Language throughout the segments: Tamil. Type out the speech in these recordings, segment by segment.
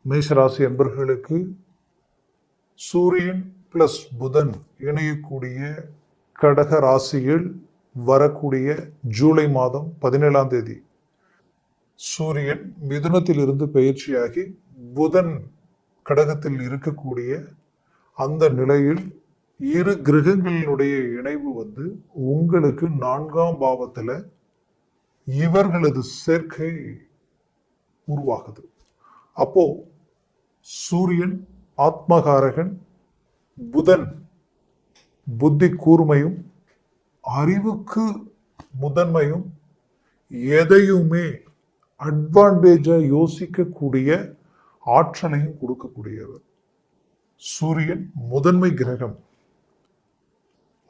மேஷராசி என்பர்களுக்கு சூரியன் பிளஸ் புதன் இணையக்கூடிய கடக ராசியில் வரக்கூடிய ஜூலை மாதம் 17ஆம் தேதி சூரியன் மிதுனத்திலிருந்து பயிற்சியாகி புதன் கடகத்தில் இருக்கக்கூடிய அந்த நிலையில் இரு கிரகங்களினுடைய இணைவு உங்களுக்கு 4ஆம் பாவத்துல இவர்களது சேர்க்கை உருவாகுது. அப்போ சூரியன் ஆத்மகாரகன், புதன் புத்தி கூர்மையும் அறிவுக்கு முதன்மையும் எதையுமே அட்வான்டேஜா யோசிக்கக்கூடிய ஆற்றலையும் கொடுக்கக்கூடியவர். சூரியன் முதன்மை கிரகம்.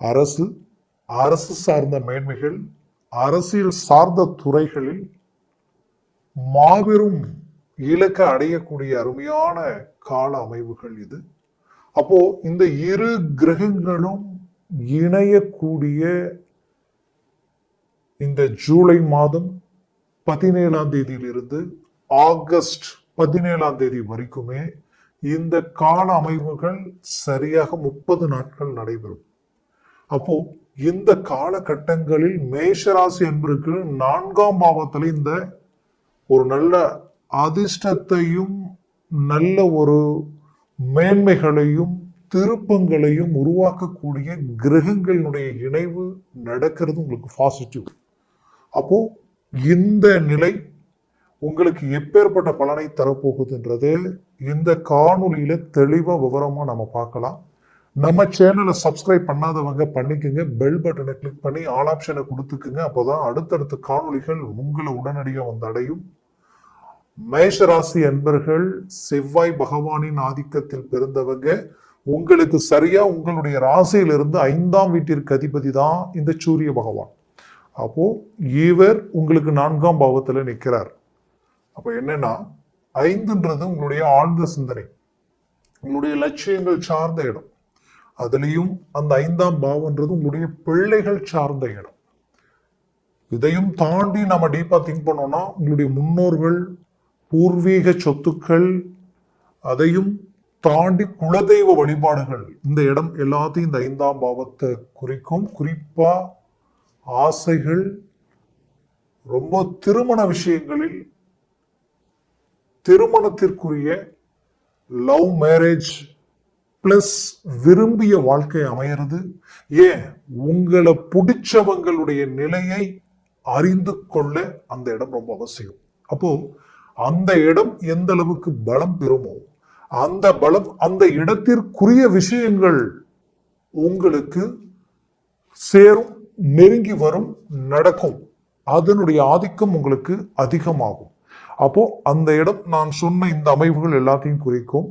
அரசு சார்ந்த மேன்மைகள், அரசியல் சார்ந்த துறைகளில் மாபெரும் இலக்க அடையக்கூடிய அருமையான கால அமைவுகள் இது. அப்போ இந்த இரு கிரகங்களும் இணையக்கூடிய இந்த ஜூலை மாதம் 17ஆம் தேதியிலிருந்து ஆகஸ்ட் 17ஆம் தேதி வரைக்குமே இந்த கால அமைவுகள் சரியாக 30 நாட்கள் நடைபெறும். அப்போ இந்த காலகட்டங்களில் மேஷராசி என்பவருக்கு 4ஆம் பாவத்தில் இந்த ஒரு நல்ல அதிர்ஷ்டத்தையும் நல்ல ஒரு மேன்மைகளையும் திருப்பங்களையும் உருவாக்கக்கூடிய கிரகங்களுடைய இணைவு நடக்கிறது உங்களுக்கு பாசிட்டிவ். அப்போ இந்த நிலை உங்களுக்கு எப்பேற்பட்ட பலனை தரப்போகுதுன்றது இந்த காணொலியில தெளிவா விவரமா நம்ம பார்க்கலாம். நம்ம சேனலை சப்ஸ்கிரைப் பண்ணாதவங்க பண்ணிக்கோங்க, பெல் பட்டனை கிளிக் பண்ணி ஆல் ஆப்ஷனை கொடுத்துக்குங்க. அப்போதான் அடுத்தடுத்த காணொலிகள் உங்களை உடனடியாக அடையும். மேஷராசி என்பர்கள் செவ்வாய் பகவானின் ஆதிக்கத்தில் பிறந்தவங்க. உங்களுக்கு சரியா உங்களுடைய ராசியிலிருந்து 5ஆம் வீட்டிற்கு அதிபதி தான் இந்த சூரிய பகவான். அப்போ இவர் உங்களுக்கு 4ஆம் பாவத்துல நிற்கிறார். அப்போ என்னன்னா 5ன்றது உங்களுடைய ஆழ்ந்த சிந்தனை, உங்களுடைய லட்சியங்கள் சார்ந்த இடம். அதுலயும் அந்த 5ஆம் பாவம்ன்றது உங்களுடைய பிள்ளைகள் சார்ந்த இடம். இதையும் தாண்டி நம்ம டீப்பா திங்க் பண்ணோம்னா உங்களுடைய முன்னோர்கள், பூர்வீக சொத்துக்கள், அதையும் தாண்டி குலதெய்வ வழிபாடுகள், இந்த இடம் எல்லாத்தையும் இந்த 5ஆம் பாவத்தை குறிக்கும். குறிப்பா ஆசைகள், ரொம்ப திருமண விஷயங்களில் திருமணத்திற்குரிய லவ் மேரேஜ் பிளஸ் விரும்பிய வாழ்க்கை அமைகிறது. ஏன் உங்களை பிடிச்சவங்களுடைய நிலையை அறிந்து கொள்ள அந்த இடம் ரொம்ப அவசியம். அப்போ அந்த இடம் எந்த அளவுக்கு பலம் பெறுமோ அந்த பலம் அந்த இடத்திற்குரிய விஷயங்கள் உங்களுக்கு சேரும், நெருங்கி வரும், நடக்கும். அதனுடைய ஆதிக்கம் உங்களுக்கு அதிகமாகும். அப்போ அந்த இடம் நான் சொன்ன இந்த அமைவுகள் எல்லாத்தையும் குறிக்கும்.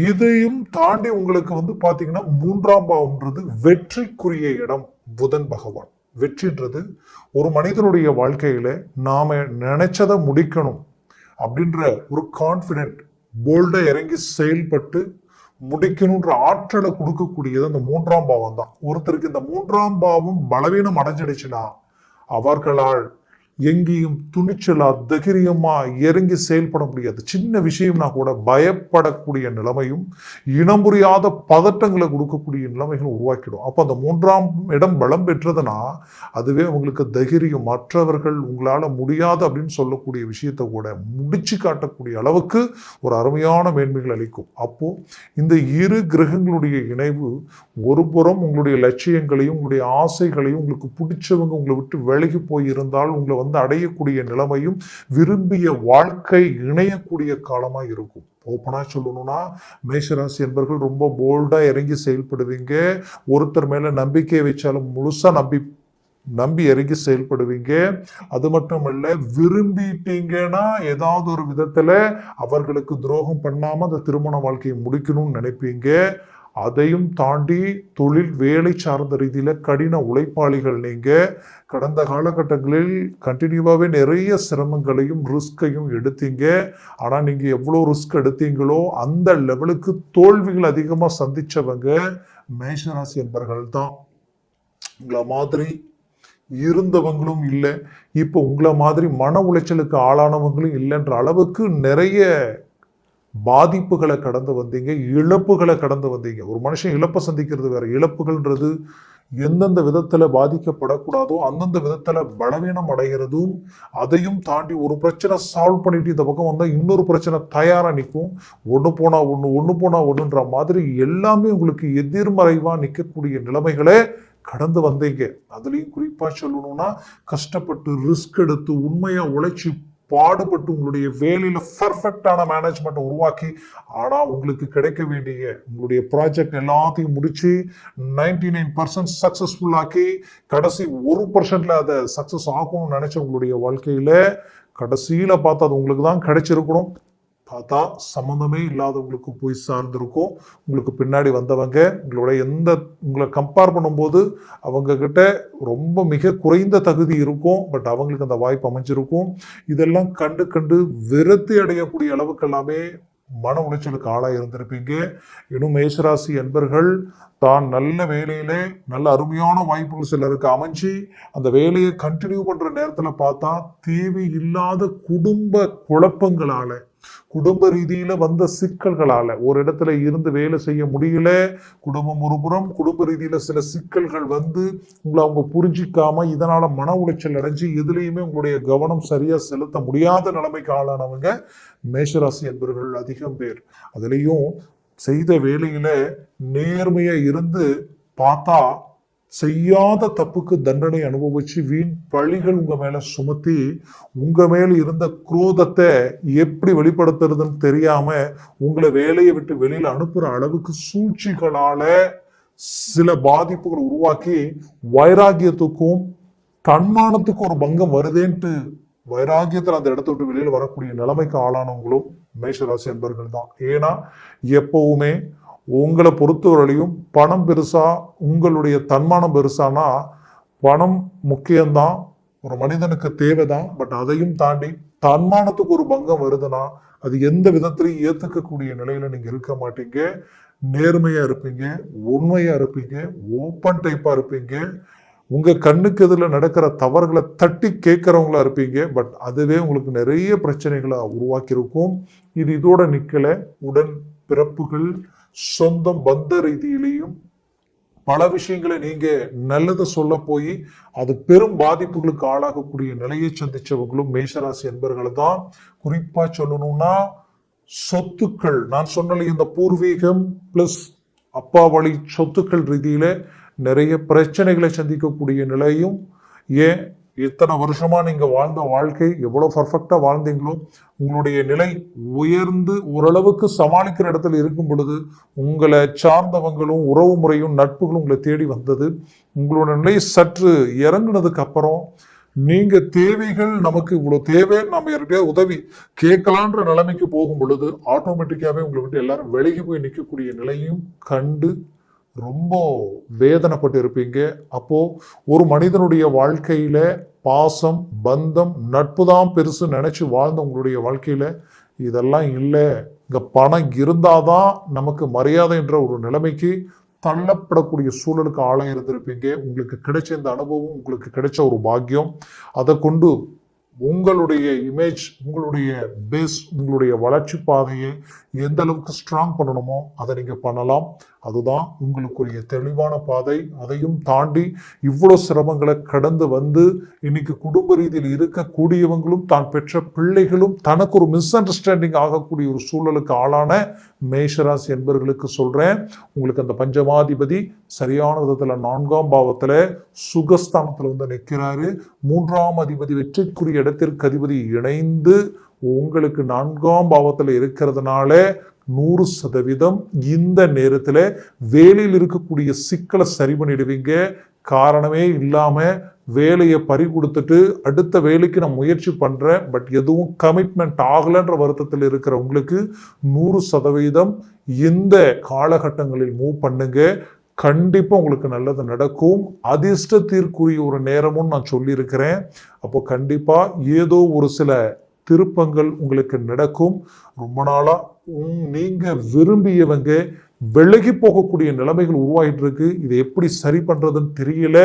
இதையும் தாண்டி உங்களுக்கு பாத்தீங்கன்னா 3ஆம் பாவம்ன்றது வெற்றிக்குரிய இடம். புதன் பகவான் வெற்றின்றது ஒரு மனிதனுடைய வாழ்க்கையில நாம நினைச்சதை முடிக்கணும் அப்படின்ற ஒரு கான்பிடென்ட், போல்டா இறங்கி செயல்பட்டு முடிக்கணும்ன்ற ஆற்றலை கொடுக்கக்கூடியது அந்த 3ஆம் பாவம் தான். ஒருத்தருக்கு இந்த 3ஆம் பாவம் பலவீனம் அடைஞ்சிடுச்சுன்னா அவர்களால் எங்கேயும் துணிச்சலா தைரியமா இறங்கி செயல்பட முடியாது. சின்ன விஷயம்னா கூட பயப்படக்கூடிய நிலைமையும் இனம் புரியாத பதட்டங்களை கொடுக்கக்கூடிய நிலைமைகள் உருவாக்கிடும். அப்போ அந்த 3ஆம் இடம் பலம் பெற்றதுன்னா அதுவே உங்களுக்கு தைரியம், மற்றவர்கள் உங்களால முடியாது அப்படின்னு சொல்லக்கூடிய விஷயத்தை கூட முடிச்சு காட்டக்கூடிய அளவுக்கு ஒரு அருமையான மேன்மைகள் அளிக்கும். அப்போ இந்த இரு கிரகங்களுடைய இணைவு ஒரு புறம் உங்களுடைய லட்சியங்களையும் உங்களுடைய ஆசைகளையும், உங்களுக்கு பிடிச்சவங்க உங்களை விட்டு விலகி போயிருந்தால் உங்களை அடையக்கூடிய நிலைமையும் விரும்பிய வாழ்க்கை இணையக்கூடிய காலமா இருக்கும். ஓப்பனா சொல்லணும்னா மேஷராசி என்பவர்கள் ரொம்ப போல்டா இறங்கி செயல்படுவீங்க. ஒருத்தர் மேல நம்பிக்கை வச்சாலும் முழுசா நம்பி இறங்கி செயல்படுவீங்க. அது மட்டும் இல்ல, விரும்பிட்டீங்கன்னா ஏதாவது ஒரு விதத்துல அவர்களுக்கு துரோகம் பண்ணாம அந்த திருமண வாழ்க்கையை முடிக்கணும்னு நினைப்பீங்க. அதையும் தாண்டி தொழில் வேலை சார்ந்த ரீதியில கடின உழைப்பாளிகள் நீங்க. கடந்த காலகட்டங்களில் கண்டினியூவாகவே நிறைய சிரமங்களையும் ரிஸ்கையும் எடுத்தீங்க. ஆனா நீங்க எவ்வளவு ரிஸ்க் எடுத்தீங்களோ அந்த லெவலுக்கு தோல்விகள் அதிகமா சந்திச்சவங்க மேஷராசி என்பவர்கள் தான். உங்களை மாதிரி இருந்தவங்களும் இல்லை, இப்போ உங்களை மாதிரி மன உளைச்சலுக்கு ஆளானவங்களும் இல்லைன்ற அளவுக்கு நிறைய பாதிப்புகளை கடந்து வந்தீங்க, இழப்புகளை கடந்து வந்தீங்க. ஒரு மனுஷன் இழப்பை சந்திக்கிறது வேற, இழப்புகள்ன்றது எந்தெந்த விதத்துல பாதிக்கப்படக்கூடாதோ அந்தந்த விதத்துல பலவீனம் அடைகிறதும், அதையும் தாண்டி ஒரு பிரச்சனை சால்வ் பண்ணிட்டு இந்த பக்கம் வந்தா இன்னொரு பிரச்சனை தயாரா நிற்கும். ஒண்ணு போனா ஒண்ணுன்ற மாதிரி எல்லாமே உங்களுக்கு எதிர்மறைவா நிற்கக்கூடிய நிலைமைகளே கடந்து வந்தீங்க. அதுலயும் குறிப்பா சொல்லணும்னா, கஷ்டப்பட்டு ரிஸ்க் எடுத்து உண்மையா உழைச்சி பாடுபட்டு உங்களுடைய வேலையில பர்ஃபெக்டான மேனேஜ்மெண்ட் உருவாக்கி, ஆனா உங்களுக்கு கிடைக்க வேண்டிய உங்களுடைய ப்ராஜெக்ட் எல்லாத்தையும் முடிச்சு 99% சக்சஸ்ஃபுல் ஆக்கி கடைசி 1% அதை சக்சஸ் ஆகணும்னு நினைச்ச உங்களுடைய வாழ்க்கையில கடைசியில பார்த்தா அது உங்களுக்கு தான் கிடைச்சிருக்கணும். பார்த்தா சம்மந்தமே இல்லாதவங்களுக்கு போய் சார்ந்திருக்கும். உங்களுக்கு பின்னாடி வந்தவங்க உங்களை கம்பேர் பண்ணும்போது அவங்க கிட்ட ரொம்ப மிக குறைந்த தகுதி இருக்கும், பட் அவங்களுக்கு அந்த வாய்ப்பு அமைஞ்சிருக்கும். இதெல்லாம் கண்டு கண்டு விரக்தி அடையக்கூடிய அளவுக்கு எல்லாமே மன உளைச்சலுக்கு ஆளாக இருந்திருப்பீங்க. இன்னும் மேஷராசி என்பர்கள் தான் நல்ல வேலையிலே நல்ல அருமையான வாய்ப்புகள் சிலருக்கு அமைஞ்சு அந்த வேலையை கண்டினியூ பண்ற நேரத்துல பார்த்தா தேவையில்லாத குடும்ப குழப்பங்களால, குடும்ப ரீதியில வந்த சிக்கல்களால ஒரு இடத்துல இருந்து வேலை செய்ய முடியல, குடும்பம் ஒருபுறம், குடும்ப ரீதியில சில சிக்கல்கள் வந்து உங்களை அவங்க புரிஞ்சிக்காம இதனால மன உளைச்சல் அடைஞ்சு எதுலையுமே உங்களுடைய கவனம் சரியா செலுத்த முடியாத நிலைமைக்கு ஆளானவங்க மேஷராசி என்பவர்கள் அதிகம் பேர். அதுலயும் செய்த வேலையில நேர்மையா இருந்து பார்த்தா செய்யாத தப்புக்கு தண்டனை அனுபவிச்சு வீண் பழிகள் உங்க மேல சுமத்தி உங்க மேல இருந்த குரோதத்தை எப்படி வெளிப்படுத்துறதுன்னு தெரியாம உங்களை வேலையை விட்டு வெளியில அனுப்புற அளவுக்கு சூழ்ச்சிகளால சில பாதிப்புகள் உருவாக்கி வைராகியத்துக்கும் தன்மானத்துக்கும் ஒரு பங்கம் வருதேன்ட்டு வைராகியத்தில் அந்த இடத்த விட்டு வெளியில வரக்கூடிய நிலைமைக்கு ஆளானவங்களும் மேஷராசி என்பவர்கள் தான். ஏன்னா எப்பவுமே உங்களை பொறுத்தவரையிலையும் பணம் பெருசா உங்களுடைய தன்மானம் பெருசானா, பணம் முக்கியம்தான், ஒரு மனிதனுக்கு தேவைதான், பட் அதையும் தாண்டி தன்மானத்துக்கு ஒரு பங்கம் வருதுன்னா அது எந்த விதத்திலையும் ஏத்துக்கக்கூடிய நிலையில நீங்க இருக்க மாட்டீங்க. நேர்மையா இருப்பீங்க, உண்மையா இருப்பீங்க, ஓப்பன் டைப்பா இருப்பீங்க, உங்க கண்ணுக்கு எதிரில் நடக்கிற தவறுகளை தட்டி கேட்கறவங்களா இருப்பீங்க. பட் அதுவே உங்களுக்கு நிறைய பிரச்சனைகளை உருவாக்கி இருக்கும். இது இதோட நிக்கல, உடன் பிறப்புகள் சொந்தம் பந்த ரீதியிலையும் பல விஷயங்களை நீங்க நல்லதை சொல்ல போய் அது பெரும் பாதிப்புகளுக்கு ஆளாகக்கூடிய நிலையை சந்திச்சவங்களும் மேஷராசி என்பவர்கள் தான். குறிப்பா சொல்லணும்னா சொத்துக்கள், நான் சொன்னல இந்த பூர்வீகம் பிளஸ் அப்பா வழி சொத்துக்கள் ரீதியில நிறைய பிரச்சனைகளை சந்திக்கக்கூடிய நிலையும், ஏன் இத்தனை வருஷமா நீங்க வாழ்ந்த வாழ்க்கை எவ்வளவு பர்ஃபெக்டா வாழ்ந்தீங்களோ உங்களுடைய நிலை உயர்ந்து ஓரளவுக்கு சமாளிக்கிற இடத்துல இருக்கும் பொழுது உங்களை சார்ந்தவங்களும் உறவு முறையும் நட்புகளும் உங்களை தேடி வந்தது. உங்களோட நிலை சற்று இறங்குனதுக்கு அப்புறம் நீங்க தேவைகள் நமக்கு இவ்வளவு தேவை, நம்ம யாருக்கே உதவி கேட்கலான்ற நிலைமைக்கு போகும் பொழுது ஆட்டோமேட்டிக்காவே உங்களை விட்டு எல்லாரும் விலகி போய் நிற்கக்கூடிய நிலையும் கண்டு ரொம்ப வேதனைப்பட்டு இருப்பீங்க. அப்போ ஒரு மனிதனுடைய வாழ்க்கையில பாசம், பந்தம், நட்பு தான் பெருசு நினைச்சு வாழ்ந்த உங்களுடைய வாழ்க்கையில இதெல்லாம் இல்லை, இங்க பணம் இருந்தாதான் நமக்கு மரியாதை என்ற ஒரு நிலைமைக்கு தள்ளப்படக்கூடிய சூழலுக்கு ஆளாக இருந்திருப்பீங்க. உங்களுக்கு கிடைச்ச இந்த அனுபவம், உங்களுக்கு கிடைச்ச ஒரு பாக்கியம், அதை கொண்டு உங்களுடைய இமேஜ், உங்களுடைய பேஸ், உங்களுடைய வளர்ச்சி பாதையை எந்த அளவுக்கு ஸ்ட்ராங் பண்ணணுமோ அதை நீங்க பண்ணலாம். அதுதான் உங்களுக்குரிய தெளிவான பாதை. அதையும் தாண்டி இவ்வளவு சிரமங்களை கடந்து வந்து இன்னைக்கு குடும்ப ரீதியில் இருக்கக்கூடியவங்களும் தான் பெற்ற பிள்ளைகளும் தனக்கு ஒரு மிஸ் அண்டர்ஸ்டாண்டிங் ஆகக்கூடிய ஒரு சூழலுக்கு ஆளான மேஷராசி என்பவர்களுக்கு சொல்றேன், உங்களுக்கு அந்த பஞ்சமாதிபதி சரியான விதத்துல 4ஆம் பாவத்துல சுகஸ்தானத்துல வந்து நிற்கிறாரு. 3ஆம் அதிபதி வெற்றிக்குரிய இடத்திற்கு அதிபதி இணைந்து உங்களுக்கு 4ஆம் பாவத்துல இருக்கிறதுனால 100% இந்த நேரத்துல வேலையில் இருக்கக்கூடிய சிக்கலை சரி பண்ணிடுவீங்க. காரணமே இல்லாம வேலையை பறி கொடுத்துட்டு அடுத்த வேலைக்கு நான் முயற்சி பண்றேன், பட் எதுவும் கமிட்மெண்ட் ஆகலன்ற வருத்தத்தில் இருக்கிற உங்களுக்கு 100% இந்த காலகட்டங்களில் மூவ் பண்ணுங்க. கண்டிப்பா உங்களுக்கு நல்லது நடக்கும். அதிர்ஷ்டத்திற்குரிய ஒரு நேரமும் நான் சொல்லியிருக்கிறேன். அப்போ கண்டிப்பா ஏதோ ஒரு சில திருப்பங்கள் உங்களுக்கு நடக்கும். ரொம்ப நாளா நீங்க விரும்பியவங்க விலகி போகக்கூடிய நிலைமைகள் உருவாகிட்டு இருக்கு. இதை எப்படி சரி பண்றதுன்னு தெரியல.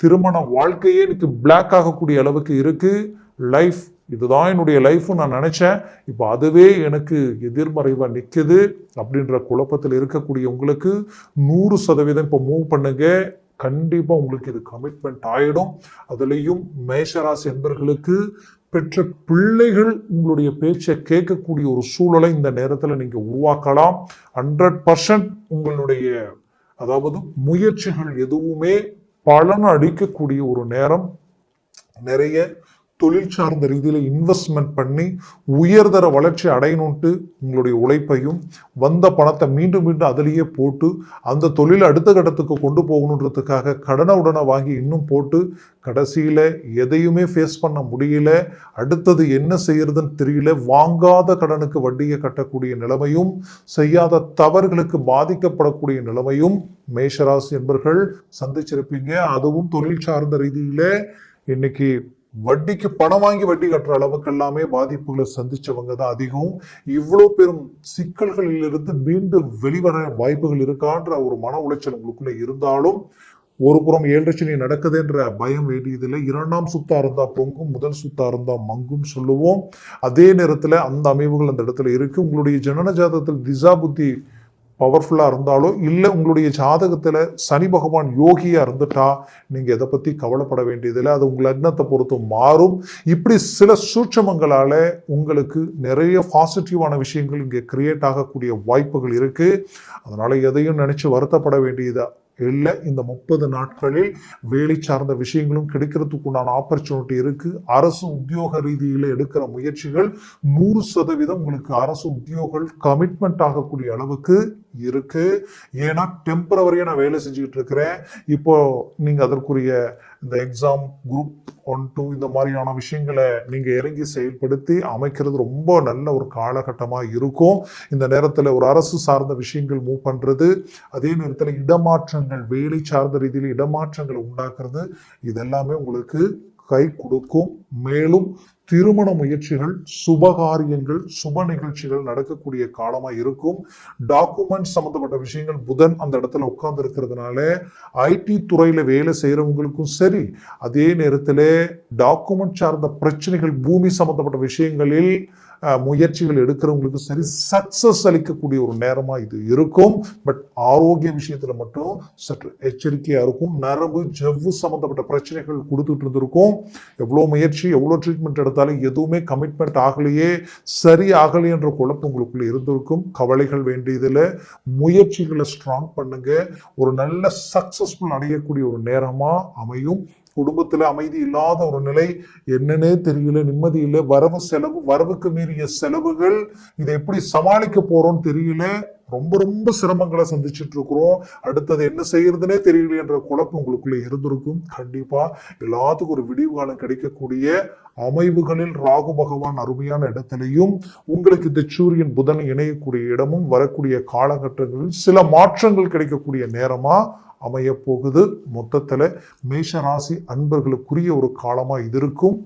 திருமண வாழ்க்கையே எனக்கு பிளாக் ஆகக்கூடிய அளவுக்கு இருக்கு. லைஃப் இதுதான் என்னுடைய லைஃப் நான் நினைச்சேன், இப்போ அதுவே எனக்கு எதிர்மறைவா நிக்குது அப்படின்ற குழப்பத்தில் இருக்கக்கூடிய உங்களுக்கு 100% இப்போ மூவ் பண்ணுங்க. கண்டிப்பா உங்களுக்கு இது கமிட்மெண்ட் ஆயிடும். அதுலயும் மேஷராசி என்பர்களுக்கு பெற்ற பிள்ளைகள் உங்களுடைய பேச்சை கேட்கக்கூடிய ஒரு சூழலை இந்த நேரத்துல நீங்க உருவாக்கலாம். 100% உங்களுடைய அதாவது முயற்சிகள் எதுவுமே பலன் அளிக்கக்கூடிய ஒரு நேரம். நிறைய தொழில் சார்ந்த ரீதியில இன்வெஸ்ட்மெண்ட் பண்ணி உயர்தர வளர்ச்சி அடையணும்ட்டு உங்களுடைய உழைப்பையும் வந்த பணத்தை மீண்டும் மீண்டும் அதிலேயே போட்டு அந்த தொழிலை அடுத்த கட்டத்துக்கு கொண்டு போகணுன்றதுக்காக கடனை உடனே வாங்கி இன்னும் போட்டு கடைசியில எதையுமே ஃபேஸ் பண்ண முடியல, அடுத்தது என்ன செய்யறதுன்னு தெரியல, வாங்காத கடனுக்கு வட்டியை கட்டக்கூடிய நிலைமையும் செய்யாத தவறுகளுக்கு பாதிக்கப்படக்கூடிய நிலைமையும் மேஷராசி என்பர்கள் சந்திச்சிருப்பீங்க. அதுவும் தொழில் சார்ந்த ரீதியில இன்னைக்கு வட்டிக்கு பணம் வாங்கி வட்டி கட்டுற அளவுக்கு எல்லாமே பாதிப்புகளை சந்திச்சவங்க தான் அதிகம். இவ்வளவு பெரும் சிக்கல்களில் இருந்து மீண்டும் வெளிவர வாய்ப்புகள் இருக்கான்ற ஒரு மன உளைச்சல் உங்களுக்குள்ள இருந்தாலும், ஒரு புறம் 7 சனி நடக்குதுன்ற பயம் வேண்டியதில்லை. 2ஆம் சுத்தா இருந்தா பொங்கும், முதல் சுத்தா இருந்தா மங்கும் சொல்லுவோம். அதே நேரத்துல அந்த அமைவுகள் அந்த இடத்துல இருக்கு. உங்களுடைய ஜனன ஜாதகத்தில் திசா புத்தி பவர்ஃபுல்லா இருந்தாலோ இல்ல உங்களுடைய ஜாதகத்துல சனி பகவான் யோகியா இருந்துட்டா நீங்க எதை பத்தி கவலைப்பட வேண்டியதில்லை. அது உங்க லக்னத்தை பொறுத்து மாறும். இப்படி சில சூட்சமங்களால உங்களுக்கு நிறைய பாசிட்டிவான விஷயங்கள் இங்க கிரியேட் ஆகக்கூடிய வாய்ப்புகள் இருக்கு. அதனால எதையும் நினைச்சு வருத்தப்பட வேண்டியதா இல்லை. இந்த 30 நாட்களில் வேலை சார்ந்த விஷயங்களும் கிடைக்கிறதுக்கு உண்டான ஆப்பர்ச்சுனிட்டி இருக்கு. அரசு உத்தியோக ரீதியில எடுக்கிற முயற்சிகள் 100% உங்களுக்கு அரசு உத்தியோகம் கமிட்மெண்ட் ஆகக்கூடிய அளவுக்கு இருக்கு. ஏன்னா டெம்பரவரியா நான் வேலை செஞ்சுக்கிட்டு இருக்கிறேன். இப்போ நீங்க அதற்குரிய இந்த எக்ஸாம் குரூப் 1, 2 இந்த மாதிரியான விஷயங்களை நீங்க இறங்கி செயல்படுத்தி அமைக்கிறது ரொம்ப நல்ல ஒரு காலகட்டமா இருக்கும். இந்த நேரத்துல ஒரு அரசு சார்ந்த விஷயங்கள் மூவ் பண்றது, அதே நேரத்துல இடமாற்றங்கள், வேலை சார்ந்த ரீதியில் இடமாற்றங்களை உண்டாக்குறது, இதெல்லாமே உங்களுக்கு கை கொடுக்கும். மேலும் திருமண முயற்சிகள், சுபகாரியங்கள், சுப நிகழ்ச்சிகள் நடக்கக்கூடிய காலமா இருக்கும். டாக்குமெண்ட் சம்பந்தப்பட்ட விஷயங்கள் புதன் அந்த இடத்துல உட்கார்ந்து இருக்கிறதுனால ஐடி துறையில வேலை செய்யறவங்களுக்கும் சரி, அதே நேரத்துல டாக்குமெண்ட் சார்ந்த பிரச்சனைகள், பூமி சம்பந்தப்பட்ட விஷயங்களில் முயற்சிகள் எடுக்கிறவங்களுக்கு சரி, சக்சஸ் அளிக்கக்கூடிய ஒரு நேரமா இது இருக்கும். பட் ஆரோக்கிய விஷயத்துல மட்டும் சற்று எச்சரிக்கையா இருக்கும். நரம்பு ஜவ்வு சம்பந்தப்பட்ட பிரச்சனைகள் கொடுத்துட்டு இருந்திருக்கும். எவ்வளவு முயற்சி, எவ்வளவு ட்ரீட்மெண்ட் எடுத்தாலும் எதுவுமே கமிட்மெண்ட் ஆகலையே, சரி ஆகலையே என்ற குழப்பம் உங்களுக்குள்ள இருந்திருக்கும். கவலைகள் வேண்டியதுல முயற்சிகளை ஸ்ட்ராங் பண்ணுங்க. ஒரு நல்ல சக்சஸ்ஃபுல் அடையக்கூடிய ஒரு நேரமா அமையும். குடும்பத்துல அமைதி இல்லாத ஒரு நிலை, என்னன்னே தெரியல, நிம்மதி இல்லை, வரவு செலவு, வரவுக்கு மீறிய செலவுகள், இதை எப்படி சமாளிக்க போறோம்னு தெரியல, ரொம்ப ரொம்ப சிரமங்களை சந்திச்சுட்டு இருக்கிறோம். அடுத்தது என்ன செய்யறதுனே தெரியல என்ற குழப்பம் உங்களுக்குள்ள இருந்திருக்கும். கண்டிப்பா எல்லாத்துக்கும் ஒரு விடிவு காலம் கிடைக்கக்கூடிய அமைவுகளில் ராகு பகவான் அருமையான இடத்திலையும், உங்களுக்கு இந்த சூரியன் புதன் இணையக்கூடிய இடமும் வரக்கூடிய காலகட்டங்களில் சில மாற்றங்கள் கிடைக்கக்கூடிய நேரமா அமைய போகுது. மொத்தத்துல மேஷ ராசி அன்பர்களுக்குரிய ஒரு காலமா இது இருக்கும்.